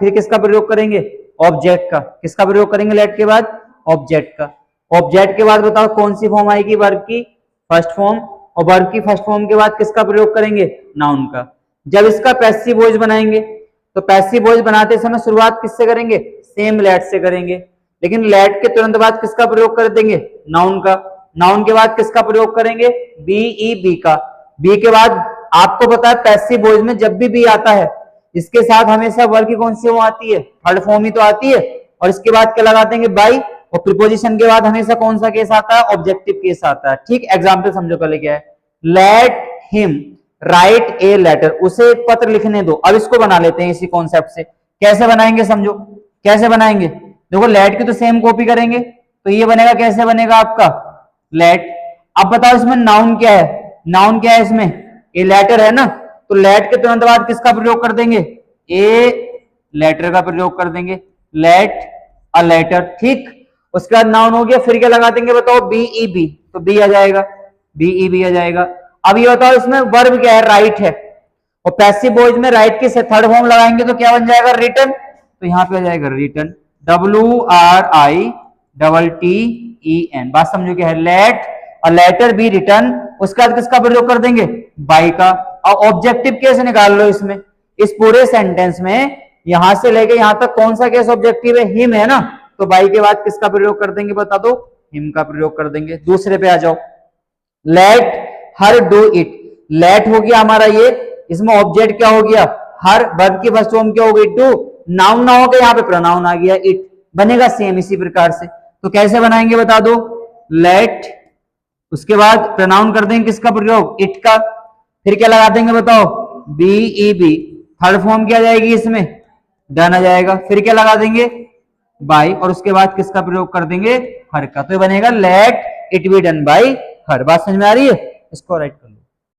फिर किसका प्रयोग करेंगे, ऑब्जेक्ट का। किसका प्रयोग करेंगे लेट के बाद, ऑब्जेक्ट का। ऑब्जेक्ट के बाद बताओ कौन सी फॉर्म आएगी, वर्ब की फर्स्ट फॉर्म, और वर्ब की फर्स्ट फॉर्म के बाद किसका प्रयोग करेंगे, नाउन का। जब इसका पैसिव वॉइस बनाएंगे तो पैसिव वॉइस बनाते समय शुरुआत किससे करेंगे, सेम लेट से करेंगे, लेकिन लेट के तुरंत बाद किसका प्रयोग कर देंगे, नाउन का। नाउन के बाद किसका प्रयोग करेंगे, बी ई बी का। बी के बाद आपको पता है पैसिव वॉइस में जब भी बी आता है इसके साथ हमेशा वर्ब की कौन सी वो आती है, थर्ड फॉर्म ही तो आती है, और इसके बाद क्या लगा देंगे, बाई, और प्रीपोजिशन के बाद हमेशा कौन सा केस आता है, ऑब्जेक्टिव केस आता है। ठीक, एग्जाम्पल समझो पहले क्या है, let him write a letter, उसे एक पत्र लिखने दो। अब इसको बना लेते हैं इसी कॉन्सेप्ट से। कैसे बनाएंगे समझो, कैसे बनाएंगे, देखो लेट की तो सेम कॉपी करेंगे, तो ये बनेगा, कैसे बनेगा आपका लेट। अब बताओ इसमें नाउन क्या है, नाउन क्या है इसमें, ए लेटर है ना, तो लेट के तुरंत बाद किसका प्रयोग कर देंगे, ए लेटर का प्रयोग कर देंगे, लेट अ लेटर। ठीक, उसके बाद नाउन हो गया, फिर क्या लगा देंगे बताओ, बी ई बी, तो बी आ जाएगा, बी ई बी आ जाएगा। अब ये बताओ इसमें वर्ब क्या है, राइट है, और पैसिव वॉइस में राइट की थर्ड फॉर्म लगाएंगे तो क्या बन जाएगा, रिटन, तो यहां पे आ जाएगा रिटन, WRITTEN। बात समझो क्या है, let a letter be written, उसके बाद किसका प्रयोग कर देंगे, बाई का। और ऑब्जेक्टिव केस निकाल लो इसमें, इस पूरे सेंटेंस में यहां से लेके यहां तक कौन सा केस ऑब्जेक्टिव है, हिम है ना, तो बाई के बाद किसका प्रयोग कर देंगे बता दो, हिम का प्रयोग कर देंगे। दूसरे पे आ जाओ, let her do it, late हो गया हमारा ये, इसमें ऑब्जेक्ट क्या हो गया, हर, वर्ब की फर्स्ट फॉर्म क्या हो गई, डू, नाउन ना हो गया, यहाँ पे प्रोनाउन आ गया, इट, बनेगा सेम इसी प्रकार से। तो कैसे बनाएंगे बता दो, लेट, उसके बाद प्रोनाउन कर देंगे किसका प्रयोग, इट का, फिर क्या लगा देंगे बताओ, B E B, third form क्या जाएगी इसमें, डन आ जाएगा, फिर क्या लगा देंगे, बाई, और उसके बाद किसका प्रयोग कर देंगे, हर का। तो ये बनेगा let it be done by her. बात समझ में आ रही है, इसको राइट कर लो।